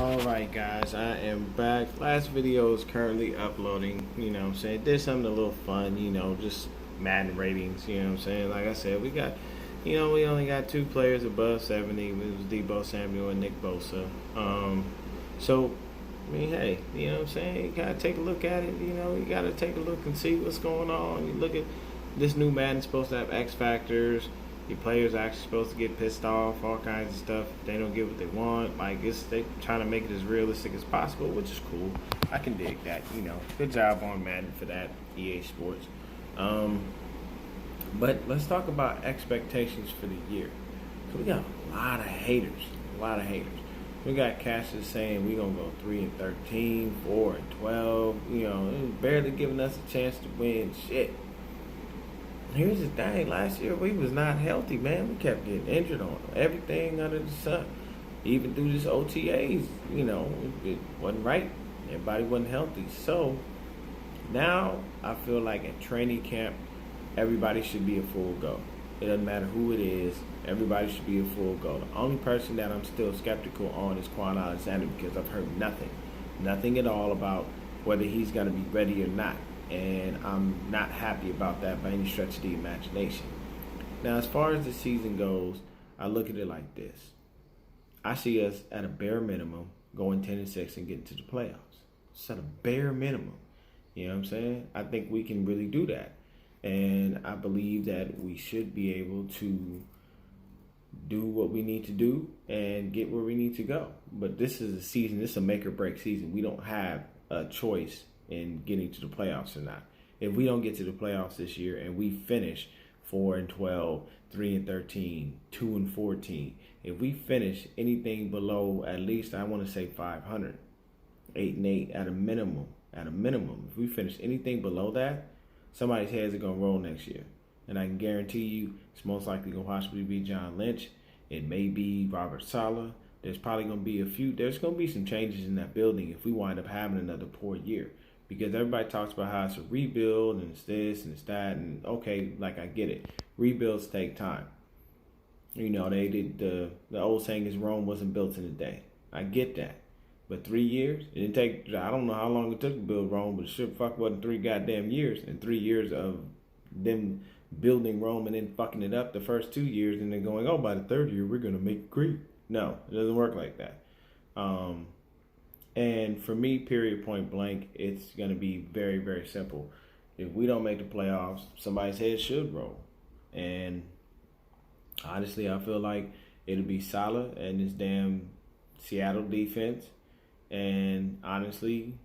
Alright guys, I am back. Last video is currently uploading, you know what I'm saying. Did something a little fun, just Madden ratings, you know what I'm saying. Like I said, we only got two players above 70. It was Deebo Samuel and Nick Bosa. So, hey, you know what I'm saying? You gotta take a look at it, you gotta take a look and see what's going on. You look at this new Madden supposed to have X factors. Your players are actually supposed to get pissed off, all kinds of stuff. If they don't get what they want. They trying to make it as realistic as possible, which is cool. I can dig that, Good job on Madden for that, EA Sports. But let's talk about expectations for the year. So we got a lot of haters. We got Cassius saying we're going to go 3-13, 4-12, barely giving us a chance to win shit. Here's the thing, last year we was not healthy, man. We kept getting injured on everything under the sun. Even through this OTAs, it wasn't right. Everybody wasn't healthy. So now I feel like at training camp, everybody should be a full go. It doesn't matter who it is. Everybody should be a full go. The only person that I'm still skeptical on is Quan Alexander because I've heard nothing at all about whether he's going to be ready or not. And I'm not happy about that by any stretch of the imagination. Now, as far as the season goes, I look at it like this. I see us at a bare minimum going 10-6 and getting to the playoffs. It's at a bare minimum. You know what I'm saying? I think we can really do that. And I believe that we should be able to do what we need to do and get where we need to go. But this is a season, this is a make or break season. We don't have a choice in getting to the playoffs or not. If we don't get to the playoffs this year and we finish 4-12, 3-13, 2-14, if we finish anything below at least I want to say 500, 8-8 at a minimum, if we finish anything below that, somebody's heads are gonna roll next year. And I can guarantee you it's most likely gonna possibly be John Lynch. It may be Robert Saleh. There's probably gonna be there's gonna be some changes in that building if we wind up having another poor year. Because everybody talks about how it's a rebuild and it's this and it's that, and okay, like I get it. Rebuilds take time. They did the old saying is Rome wasn't built in a day. I get that. But 3 years? It didn't take, I don't know how long it took to build Rome, but it sure fuck wasn't 3 goddamn years. And 3 years of them building Rome and then fucking it up the first 2 years and then going, oh, by the third year, we're going to make it great. No, it doesn't work like that. And for me, period, point blank, it's going to be very, very simple. If we don't make the playoffs, somebody's head should roll. And honestly, I feel like it'll be Saleh and this damn Seattle defense. And honestly,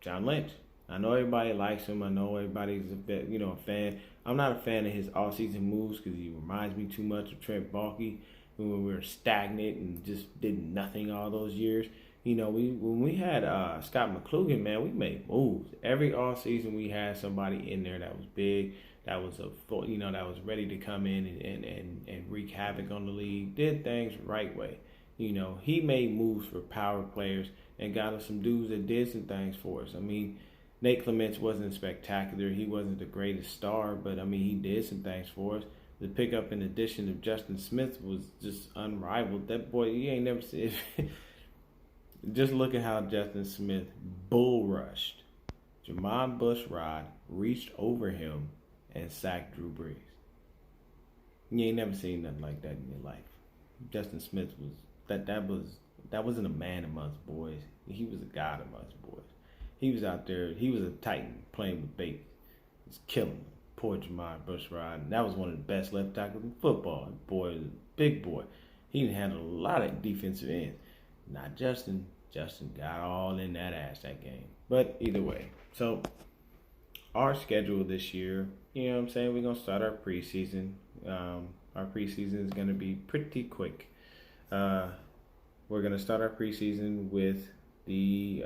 John Lynch. I know everybody likes him. I know everybody's a fan. I'm not a fan of his offseason moves because he reminds me too much of Trent Baalke when we were stagnant and just did nothing all those years. When we had Scott McCloughan, man, we made moves. Every offseason we had somebody in there that was big, that was that was ready to come in and wreak havoc on the league, did things the right way. He made moves for power players and got us some dudes that did some things for us. I mean, Nate Clements wasn't spectacular. He wasn't the greatest star, but I mean, he did some things for us. The pickup and addition of Justin Smith was just unrivaled. That boy, you ain't never seen it. Just look at how Justin Smith bull rushed. Jermon Bushrod reached over him and sacked Drew Brees. You ain't never seen nothing like that in your life. Justin Smith was that wasn't a man amongst boys. He was a god amongst boys. He was out there. He was a titan playing with babies. He was killing them. Poor Jermon Bushrod. That was one of the best left tackles in football. Boy, big boy. He handled a lot of defensive ends. Not Justin. Justin got all in that ass that game. But either way. So, our schedule this year, you know what I'm saying? We're going to start our preseason. Our preseason is going to be pretty quick. We're going to start our preseason with the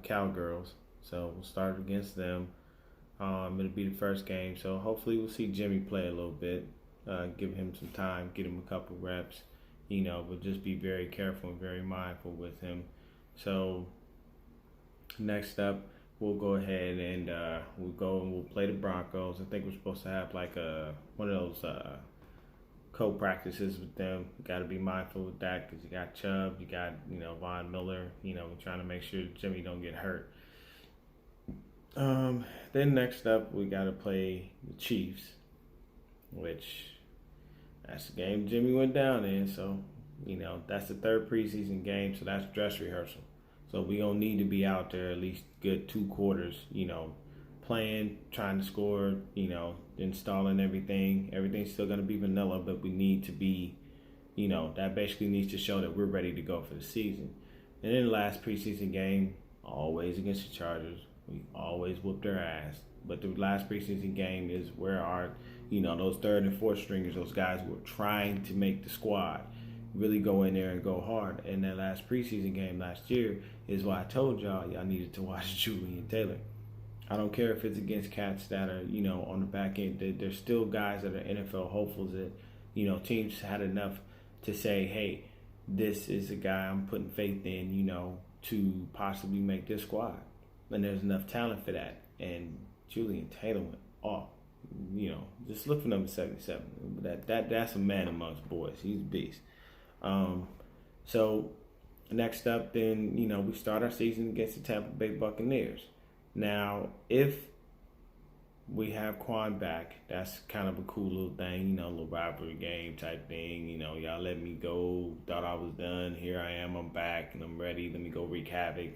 Cowgirls. So, we'll start against them. It'll be the first game. So, hopefully we'll see Jimmy play a little bit. Give him some time. Get him a couple reps. But just be very careful and very mindful with him. So, next up, we'll go ahead and we'll play the Broncos. I think we're supposed to have like one of those co-practices with them. You got to be mindful with that because you got Chubb, you got Von Miller. We're trying to make sure Jimmy don't get hurt. Then next up we got to play the Chiefs, which that's the game Jimmy went down in. So that's the third preseason game, so that's dress rehearsal. So we gonna need to be out there at least good 2 quarters. Playing, trying to score, installing everything. Everything's still going to be vanilla, but we need to be, that basically needs to show that we're ready to go for the season. And then the last preseason game, always against the Chargers, we always whoop their ass. But the last preseason game is where our, those third and fourth stringers, those guys who are trying to make the squad, really go in there and go hard. And that last preseason game last year is why I told y'all needed to watch Julian Taylor. I don't care if it's against cats that are, on the back end. There's still guys that are NFL hopefuls that, teams had enough to say, hey, this is a guy I'm putting faith in, to possibly make this squad. And there's enough talent for that. And Julian Taylor went off. Just look for number 77. That's a man amongst boys. He's a beast. So next up, then, we start our season against the Tampa Bay Buccaneers. Now, if we have Quan back, that's kind of a cool little thing, a little rivalry game type thing. Y'all let me go, thought I was done. Here I am, I'm back, and I'm ready. Let me go wreak havoc,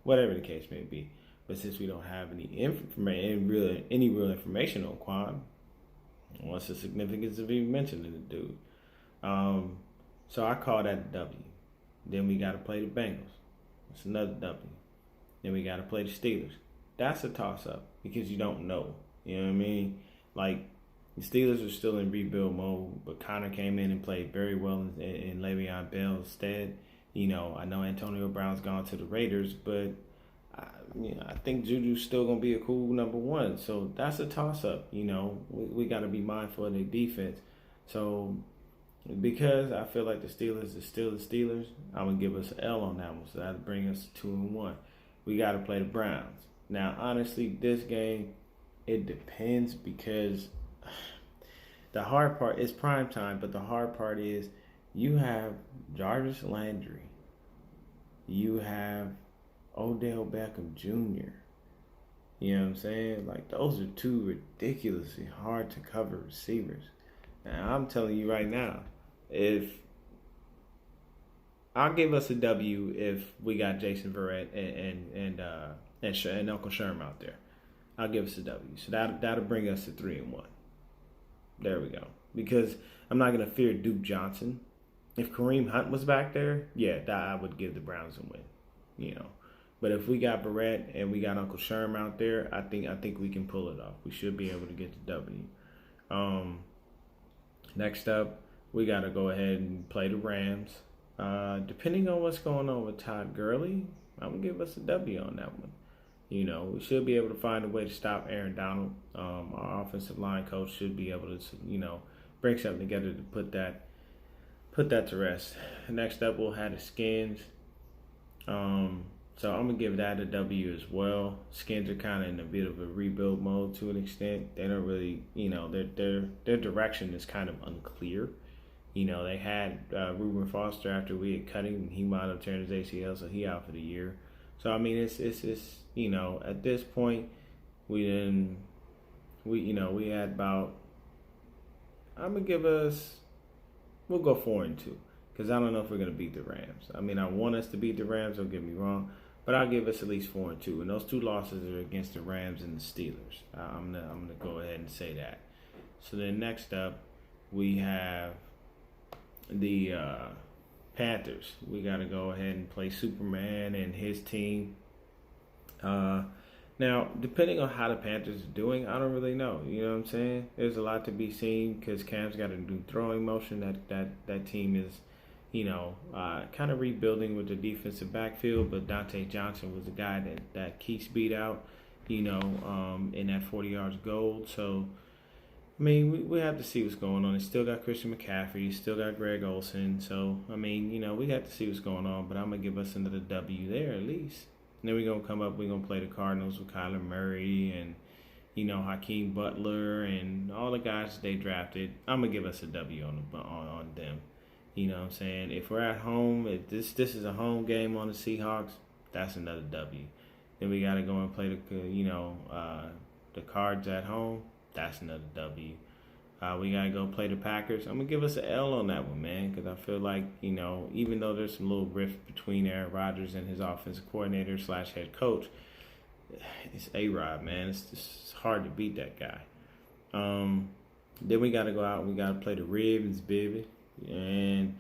whatever the case may be. But since we don't have any real information on Quan, what's the significance of even mentioning the dude? So I call that a W. Then we got to play the Bengals. That's another W. Then we got to play the Steelers. That's a toss-up because you don't know. You know what I mean? Like, the Steelers are still in rebuild mode, but Connor came in and played very well in Le'Veon Bell's stead. I know Antonio Brown's gone to the Raiders, but I think Juju's still going to be a cool number 1. So that's a toss-up. We got to be mindful of their defense. So because I feel like the Steelers are still the Steelers, I'm going to give us an L on that one. So that'll bring us to 2-1. We got to play the Browns. Now, honestly, this game, it depends because the hard part is prime time, but the hard part is you have Jarvis Landry. You have Odell Beckham Jr. You know what I'm saying? Like, those are 2 ridiculously hard to cover receivers. Now, I'm telling you right now, I'll give us a W if we got Jason Verrett and Uncle Sherm out there. I'll give us a W. So that'll bring us to 3-1. There we go. Because I'm not gonna fear Duke Johnson. If Kareem Hunt was back there, yeah, I would give the Browns a win. But if we got Verrett and we got Uncle Sherm out there, I think we can pull it off. We should be able to get the W. Next up, we got to go ahead and play the Rams. Depending on what's going on with Todd Gurley, I'm going to give us a W on that one. We should be able to find a way to stop Aaron Donald. Our offensive line coach should be able to, bring something together to put that to rest. Next up, we'll have the Skins. So I'm going to give that a W as well. Skins are kind of in a bit of a rebuild mode to an extent. They don't really, their direction is kind of unclear. They had Reuben Foster after we had cut him, and he wound up tearing his ACL, so he out for the year. So, I mean, it's at this point, we had about, we'll go 4-2, because I don't know if we're going to beat the Rams. I mean, I want us to beat the Rams, don't get me wrong, but I'll give us at least 4-2. And those 2 losses are against the Rams and the Steelers. I'm gonna go ahead and say that. So then next up, we have the Panthers. We got to go ahead and play Superman and his team. Now, depending on how the Panthers are doing, I don't really know. You know what I'm saying? There's a lot to be seen because Cam's got a new throwing motion. That team is, kind of rebuilding with the defensive backfield. But Dante Johnson was the guy that Keith beat out, in that 40 yards gold. So, I mean, we have to see what's going on. He still got Christian McCaffrey. He still got Greg Olsen. So, I mean, we got to see what's going on. But I'm going to give us another W there at least. And then we're going to come up, we're going to play the Cardinals with Kyler Murray and, Hakeem Butler and all the guys they drafted. I'm gonna give us a W on them. You know what I'm saying? If we're at home, if this is a home game on the Seahawks, that's another W. Then we gotta go and play the Cards at home. That's another W. We gotta go play the Packers. I'm gonna give us an L on that one, man, because I feel like even though there's some little rift between Aaron Rodgers and his offensive coordinator / head coach, it's A-Rod, man. It's hard to beat that guy. Then we gotta go out and we gotta play the Ravens, baby, and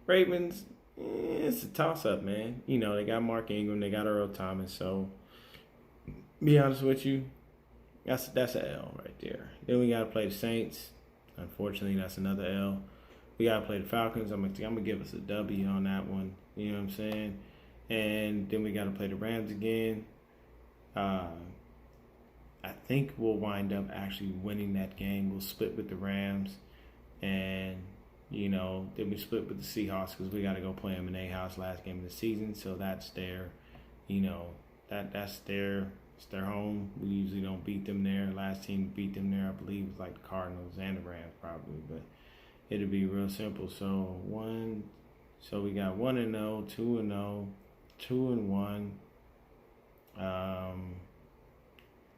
Ravens. It's a toss-up, man. They got Mark Ingram, they got Earl Thomas, so be honest with you, that's an L right there. Then we gotta play the Saints. Unfortunately, that's another L. We gotta play the Falcons. I'm gonna give us a W on that one. You know what I'm saying? And then we gotta play the Rams again. I think we'll wind up actually winning that game. We'll split with the Rams, and then we split with the Seahawks because we got to go play them in their house last game of the season. So that's their, that's their, it's their home. We usually don't beat them there. Last team to beat them there, I believe, was like the Cardinals and the Rams probably, but it'll be real simple. So we got 1-0, 2-0, 2-1,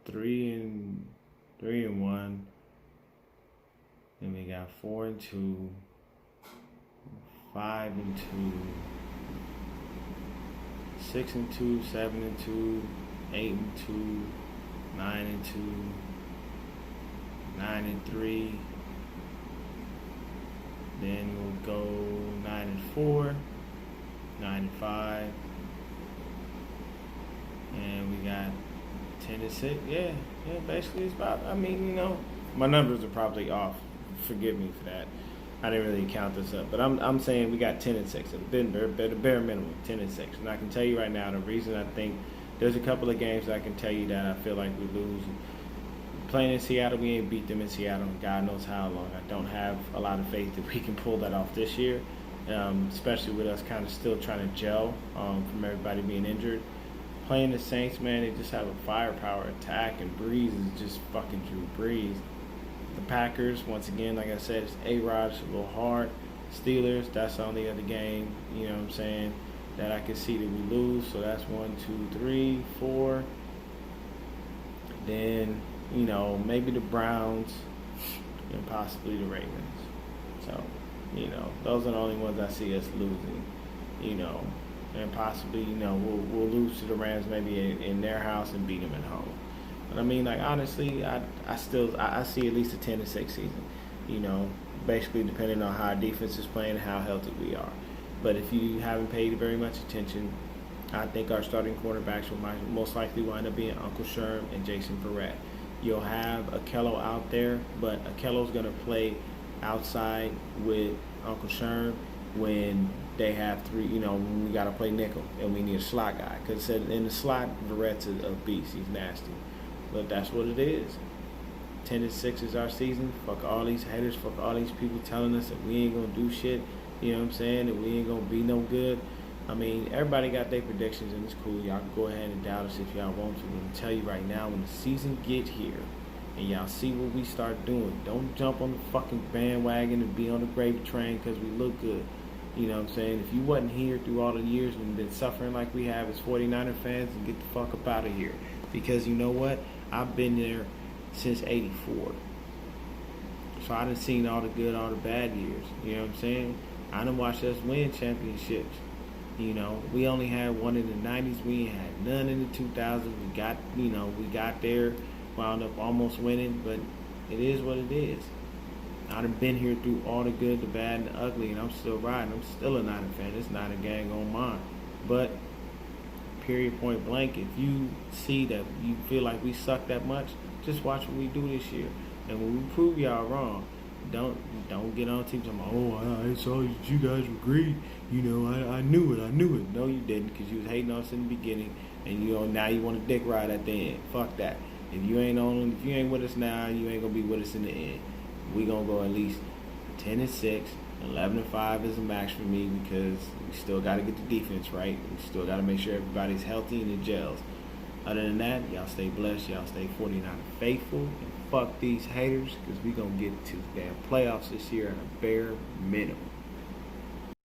3-1. Then we got 4-2, 5-2, 6-2, 7-2, 8-2, 9-2, 9-3. Then we'll go 9-4, 9-5, and we got 10-6. Yeah. Basically, it's about. My numbers are probably off. Forgive me for that. I didn't really count this up, but I'm saying we got 10-6 at the bare minimum, 10-6. And I can tell you right now, the reason I think there's a couple of games I can tell you that I feel like we lose. Playing in Seattle, we ain't beat them in Seattle, and God knows how long. I don't have a lot of faith that we can pull that off this year, especially with us kind of still trying to gel from everybody being injured. Playing the Saints, man, they just have a firepower attack, and Breeze is just fucking Drew Brees. The Packers, once again, like I said, it's A-Rod, it's a little hard. Steelers, that's the only other game, you know what I'm saying, that I can see that we lose. So that's 1, 2, 3, 4. Then, maybe the Browns and possibly the Ravens. So, those are the only ones I see us losing, and possibly, we'll lose to the Rams maybe in their house and beat them at home. But honestly, I see at least a 10-6 season, basically depending on how our defense is playing and how healthy we are. But if you haven't paid very much attention, I think our starting quarterbacks will most likely wind up being Uncle Sherm and Jason Verrett. You'll have Akello out there, but Akello's going to play outside with Uncle Sherm when they have three, when we got to play nickel and we need a slot guy. Because in the slot, Verrett's a beast. He's nasty. But that's what it is. 10-6 is our season. Fuck all these haters. Fuck all these people telling us that we ain't going to do shit. You know what I'm saying? That we ain't going to be no good. Everybody got their predictions, and it's cool. Y'all can go ahead and doubt us if y'all want to. But I'm tell you right now, when the season get here and y'all see what we start doing, don't jump on the fucking bandwagon and be on the gravy train because we look good. You know what I'm saying? If you wasn't here through all the years and been suffering like we have as 49er fans, then get the fuck up out of here. Because you know what? I've been there since 84. So I done seen all the good, all the bad years. You know what I'm saying? I done watched us win championships. We only had one in the 90s. We ain't had none in the 2000s. We got there, wound up almost winning, but it is what it is. I done been here through all the good, the bad, and the ugly, and I'm still riding. I'm still a Niner fan. It's not a gang on mine. But, period, point blank, if you see that you feel like we suck that much, just watch what we do this year. And when we prove y'all wrong, don't get on TV talking, I saw you guys were great. I knew it. No, you didn't, because you was hating on us in the beginning, and now you want a dick ride at the end. Fuck that. If you ain't with us now, you ain't gonna be with us in the end. We gonna go at least 10-6, 11-5 is a max for me because we still got to get the defense right. We still got to make sure everybody's healthy and it gels. Other than that, y'all stay blessed. Y'all stay 49 faithful. And fuck these haters, because we going to get to the damn playoffs this year at a bare minimum.